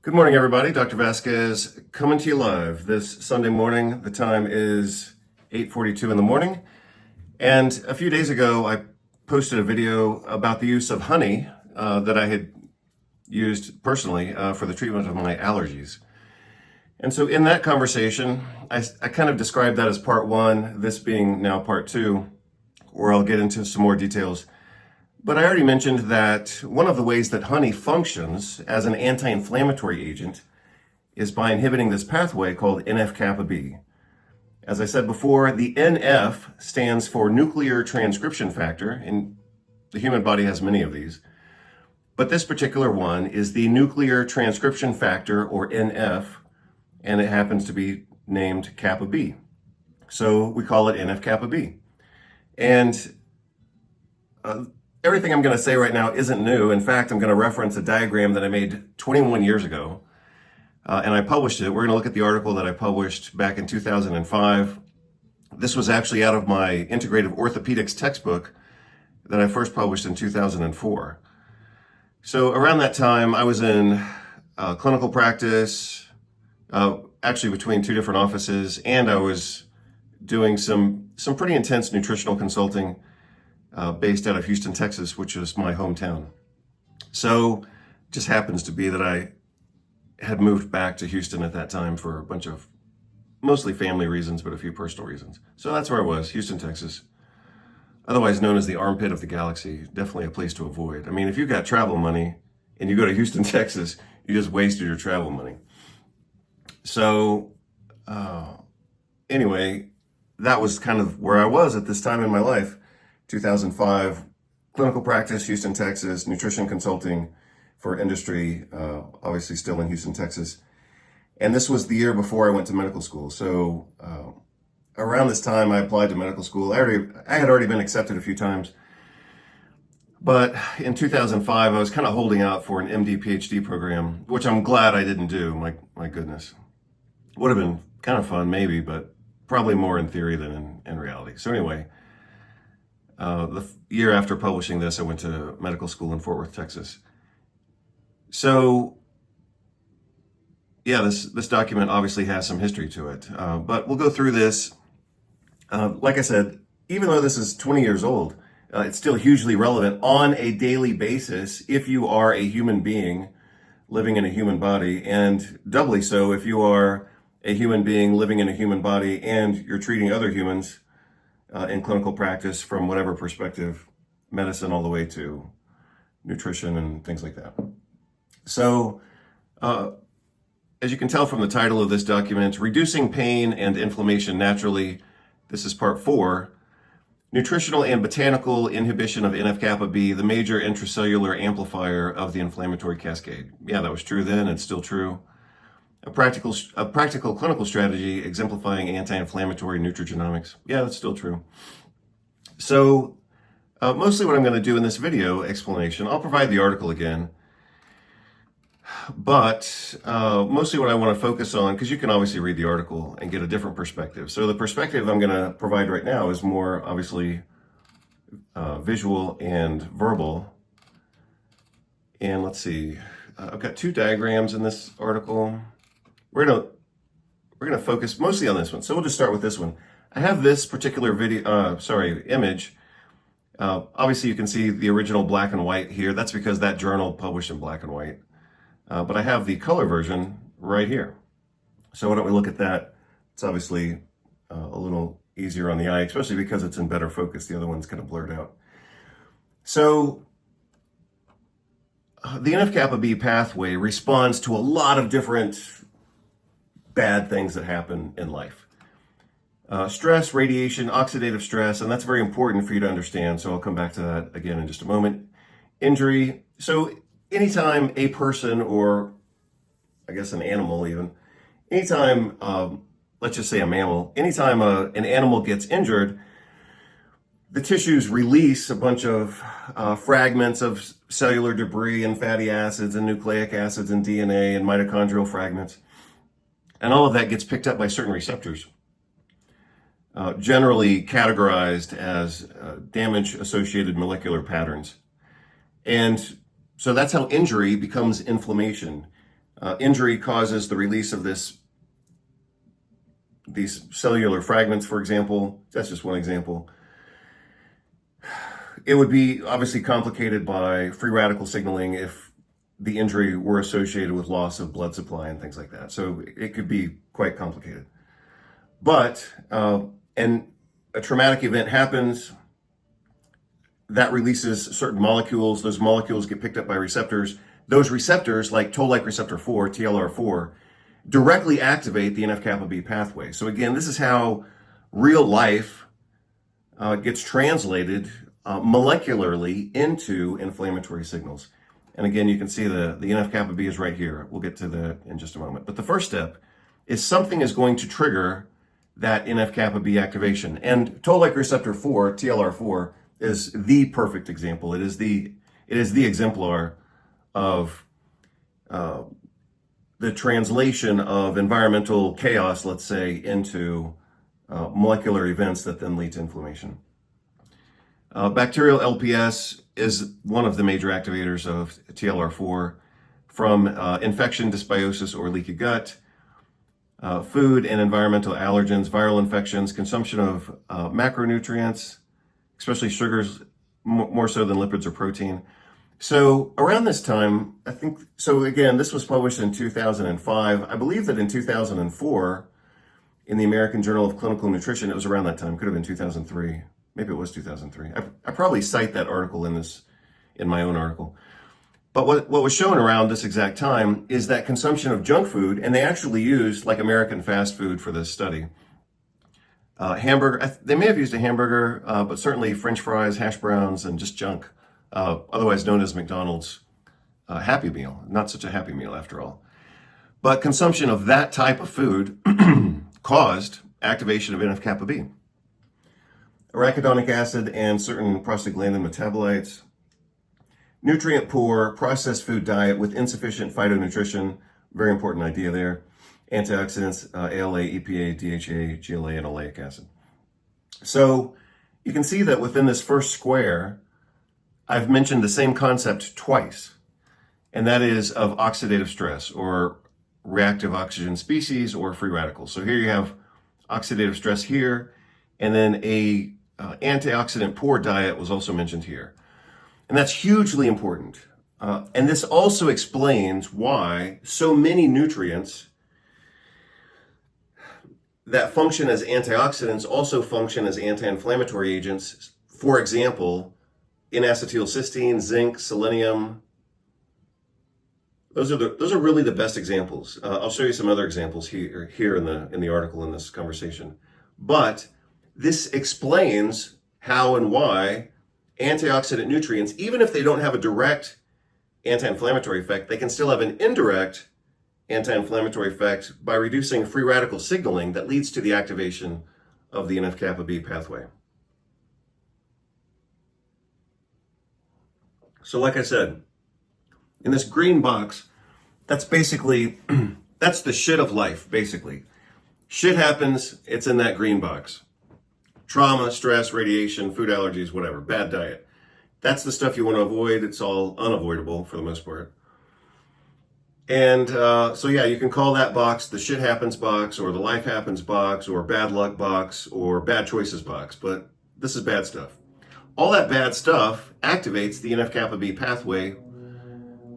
Good morning, everybody. Dr. Vasquez coming to you live this Sunday morning. The time is 8:42 in the morning. And a few days ago, I posted a video about the use of honey that I had used personally for the treatment of my allergies. And so in that conversation, I kind of described that as part one, this being now part two, where I'll get into some more details. But I already mentioned that one of the ways that honey functions as an anti-inflammatory agent is by inhibiting this pathway called NFkB. As I said before, the NF stands for nuclear transcription factor, and the human body has many of these. But this particular one is the nuclear transcription factor, or NF, and it happens to be named kappa B. So we call it NFkB. And everything I'm going to say right now isn't new. In fact, I'm going to reference a diagram that I made 21 years ago, and I published it. We're going to look at the article that I published back in 2005. This was actually out of my integrative orthopedics textbook that I first published in 2004. So around that time, I was in clinical practice, actually between two different offices, and I was doing some pretty intense nutritional consulting based out of Houston, Texas, which is my hometown. So it just happens to be that I had moved back to Houston at that time for a bunch of mostly family reasons, but a few personal reasons. So that's where I was, Houston, Texas, otherwise known as the armpit of the galaxy. Definitely a place to avoid. I mean, if you've got travel money and you go to Houston, Texas, you just wasted your travel money. So anyway, that was kind of where I was at this time in my life. 2005, clinical practice, Houston, Texas, nutrition consulting for industry, obviously still in Houston, Texas. And this was the year before I went to medical school. So around this time, I applied to medical school. I had already been accepted a few times. But in 2005, I was kind of holding out for an MD, PhD program, which I'm glad I didn't do, my goodness. Would have been kind of fun, maybe, but probably more in theory than in reality. So anyway, the year after publishing this, I went to medical school in Fort Worth, Texas. So, yeah, this document obviously has some history to it, but we'll go through this. Like I said, even though this is 20 years old, it's still hugely relevant on a daily basis if you are a human being living in a human body, and doubly so if you are a human being living in a human body and you're treating other humans in clinical practice from whatever perspective, medicine all the way to nutrition and things like that. So, as you can tell from the title of this document, Reducing Pain and Inflammation Naturally, this is part 4, Nutritional and Botanical Inhibition of NF-κB, the major intracellular amplifier of the inflammatory cascade. Yeah, that was true then, it's still true. A practical clinical strategy exemplifying anti-inflammatory nutrigenomics. Yeah, that's still true. So mostly what I'm going to do in this video explanation, I'll provide the article again, but mostly what I want to focus on, because you can obviously read the article and get a different perspective. So the perspective I'm going to provide right now is more obviously visual and verbal. And let's see, I've got 2 diagrams in this article. We're gonna focus mostly on this one. So we'll just start with this one. I have this particular image. Obviously you can see the original black and white here. That's because that journal published in black and white. But I have the color version right here. So why don't we look at that? It's obviously a little easier on the eye, especially because it's in better focus. The other one's kind of blurred out. So the NF-κB pathway responds to a lot of different bad things that happen in life. Stress, radiation, oxidative stress, and that's very important for you to understand, so I'll come back to that again in just a moment. Injury. So anytime a person, or I guess an animal even, anytime, let's just say a mammal, anytime an animal gets injured, the tissues release a bunch of fragments of cellular debris and fatty acids and nucleic acids and DNA and mitochondrial fragments. And all of that gets picked up by certain receptors, generally categorized as damage-associated molecular patterns. And so that's how injury becomes inflammation. Injury causes the release of these cellular fragments, for example. That's just one example. It would be obviously complicated by free radical signaling if the injury were associated with loss of blood supply and things like that. So it could be quite complicated. But, and a traumatic event happens, that releases certain molecules. Those molecules get picked up by receptors. Those receptors, like toll-like receptor 4, TLR4, directly activate the NFkB pathway. So again, this is how real life gets translated molecularly into inflammatory signals. And again, you can see the NFkB is right here. We'll get to that in just a moment. But the first step is something is going to trigger that NFkB activation. And toll-like receptor 4, TLR4, is the perfect example. It is the exemplar of the translation of environmental chaos, let's say, into molecular events that then lead to inflammation. Bacterial LPS is one of the major activators of TLR4 from infection, dysbiosis, or leaky gut, food and environmental allergens, viral infections, consumption of macronutrients, especially sugars, more so than lipids or protein. So around this time, I think, so again, this was published in 2005. I believe that in 2004, in the American Journal of Clinical Nutrition, it was around that time, could have been 2003. Maybe it was 2003. I probably cite that article in my own article. But what was shown around this exact time is that consumption of junk food, and they actually used like American fast food for this study. Hamburger, they may have used a hamburger, but certainly French fries, hash browns, and just junk, otherwise known as McDonald's Happy Meal. Not such a happy meal after all. But consumption of that type of food caused activation of NFkB. Arachidonic acid and certain prostaglandin metabolites. Nutrient poor, processed food diet with insufficient phytonutrition, very important idea there. Antioxidants, ALA, EPA, DHA, GLA, and oleic acid. So you can see that within this first square, I've mentioned the same concept twice, and that is of oxidative stress or reactive oxygen species or free radicals. So here you have oxidative stress here, and then a antioxidant poor diet was also mentioned here. And that's hugely important. And this also explains why so many nutrients that function as antioxidants also function as anti-inflammatory agents. For example, N-acetylcysteine, zinc, selenium. Those are really the best examples. I'll show you some other examples here in the article in this conversation. But this explains how and why antioxidant nutrients, even if they don't have a direct anti-inflammatory effect, they can still have an indirect anti-inflammatory effect by reducing free radical signaling that leads to the activation of the NFkB pathway. So like I said, in this green box, that's basically, that's the shit of life, basically. Shit happens, it's in that green box. Trauma, stress, radiation, food allergies, whatever, bad diet. That's the stuff you want to avoid. It's all unavoidable for the most part. And so yeah, you can call that box the shit happens box, or the life happens box, or bad luck box, or bad choices box, but this is bad stuff. All that bad stuff activates the NFkB pathway,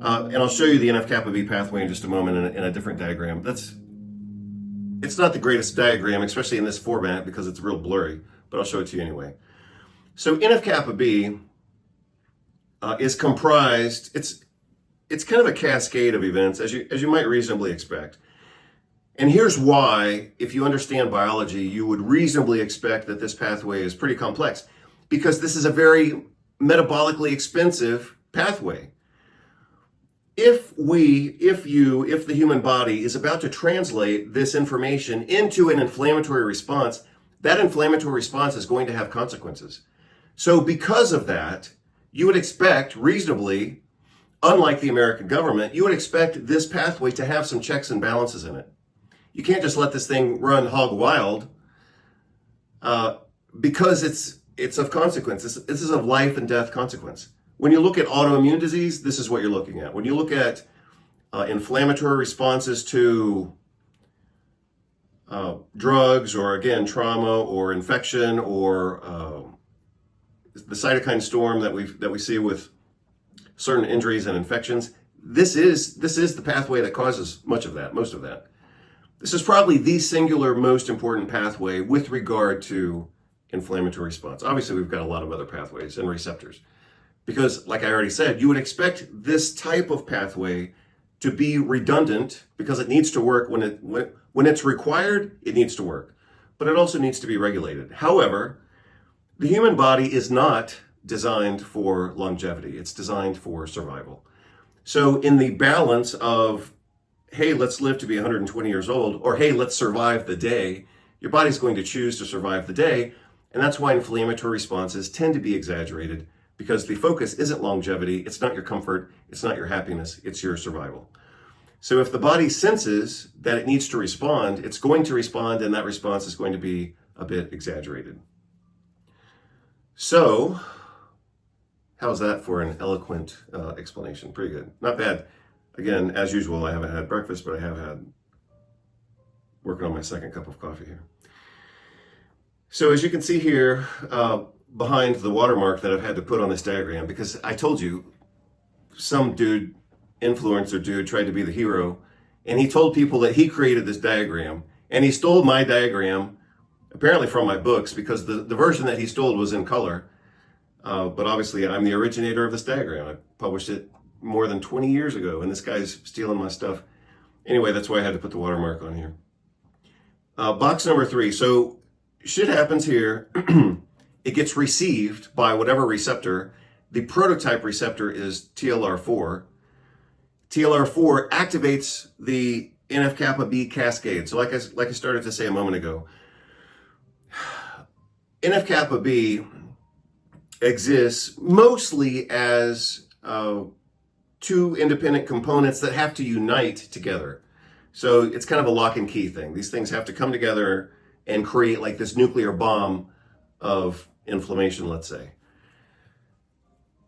and I'll show you the NFkB pathway in just a moment in a different diagram. It's not the greatest diagram, especially in this format, because it's real blurry, but I'll show it to you anyway. So NFkB is comprised, it's kind of a cascade of events, as you might reasonably expect. And here's why, if you understand biology, you would reasonably expect that this pathway is pretty complex, because this is a very metabolically expensive pathway. If the human body is about to translate this information into an inflammatory response, that inflammatory response is going to have consequences. So because of that, you would expect reasonably, unlike the American government, you would expect this pathway to have some checks and balances in it. You can't just let this thing run hog wild because it's of consequence. This is of life and death consequence. When you look at autoimmune disease, this is what you're looking at. When you look at inflammatory responses to drugs, or again, trauma or infection, or the cytokine storm that we see with certain injuries and infections. This is the pathway that causes most of that. This is probably the singular most important pathway with regard to inflammatory response. Obviously, we've got a lot of other pathways and receptors, because like I already said, you would expect this type of pathway to be redundant, because it needs to work when it's required. It needs to work, but it also needs to be regulated. However, the human body is not designed for longevity. It's designed for survival. So in the balance of, hey, let's live to be 120 years old, or hey, let's survive the day, your body's going to choose to survive the day. And that's why inflammatory responses tend to be exaggerated, because the focus isn't longevity, it's not your comfort, it's not your happiness, it's your survival. So if the body senses that it needs to respond, it's going to respond, and that response is going to be a bit exaggerated. So, how's that for an eloquent explanation? Pretty good. Not bad. Again, as usual, I haven't had breakfast, but I have had working on my second cup of coffee here. So as you can see here, behind the watermark that I've had to put on this diagram, because I told you some dude, influencer dude, tried to be the hero, and he told people that he created this diagram, and he stole my diagram, apparently from my books, because the version that he stole was in color. But obviously I'm the originator of this diagram. I published it more than 20 years ago, and this guy's stealing my stuff. Anyway, that's why I had to put the watermark on here. Box number 3. So shit happens here. It gets received by whatever receptor. The prototype receptor is TLR4. TLR4 activates the NFkB cascade. So like I started to say a moment ago, NFkB exists mostly as two independent components that have to unite together. So it's kind of a lock and key thing. These things have to come together and create like this nuclear bomb of inflammation, let's say.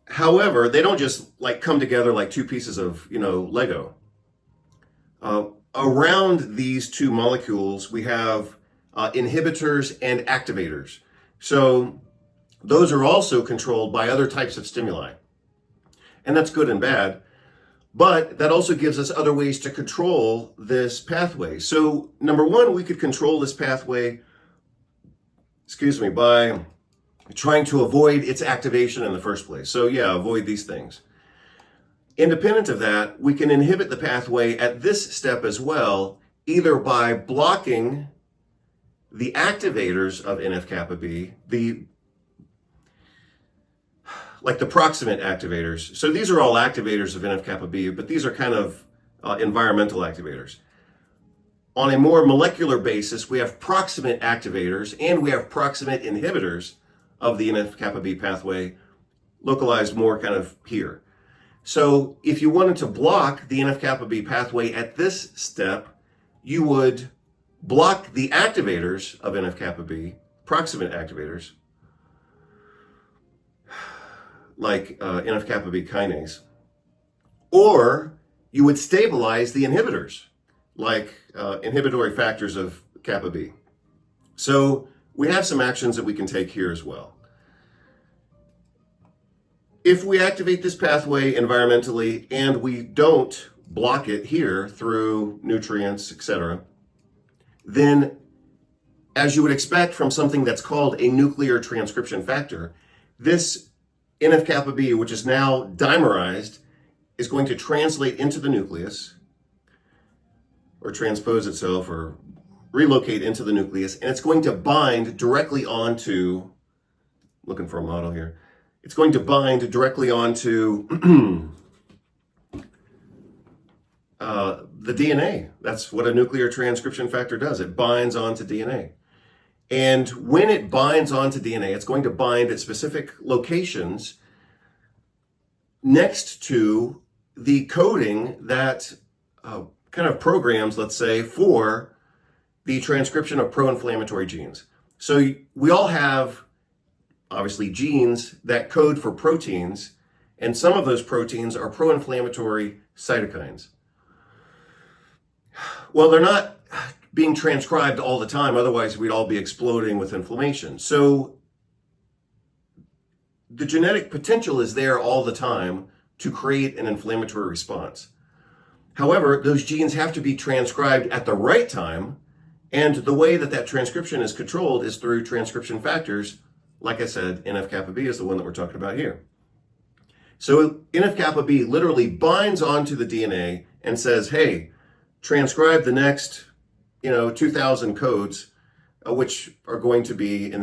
However, they don't just like come together like two pieces of, Lego. Around these two molecules, we have inhibitors and activators. So those are also controlled by other types of stimuli. And that's good and bad. But that also gives us other ways to control this pathway. So number one, we could control this pathway, by trying to avoid its activation in the first place. So yeah, avoid these things. Independent of that, we can inhibit the pathway at this step as well, either by blocking the activators of NFkB, like the proximate activators. So these are all activators of NFkB, but these are kind of environmental activators. On a more molecular basis, we have proximate activators and we have proximate inhibitors of the NFkB pathway, localized more kind of here. So if you wanted to block the NFkB pathway at this step, you would block the activators of NFkB, proximate activators, like NFkB kinase, or you would stabilize the inhibitors, like inhibitory factors of kappa B. So we have some actions that we can take here as well. If we activate this pathway environmentally and we don't block it here through nutrients, etc., then as you would expect from something that's called a nuclear transcription factor, this NFkB, which is now dimerized, is going to translate into the nucleus, or transpose itself, or relocate into the nucleus, and it's going to bind directly onto, looking for a model here, it's going to bind directly onto the DNA. That's what a nuclear transcription factor does. It binds onto DNA. And when it binds onto DNA, it's going to bind at specific locations next to the coding that kind of programs, let's say, for the transcription of pro-inflammatory genes. So we all have, obviously, genes that code for proteins, and some of those proteins are pro-inflammatory cytokines. Well, they're not being transcribed all the time. Otherwise, we'd all be exploding with inflammation. So the genetic potential is there all the time to create an inflammatory response. However, those genes have to be transcribed at the right time. And the way that that transcription is controlled is through transcription factors. Like I said, NFkB is the one that we're talking about here. So NFkB literally binds onto the DNA and says, hey, transcribe the next, 2,000 codes, which are going to be in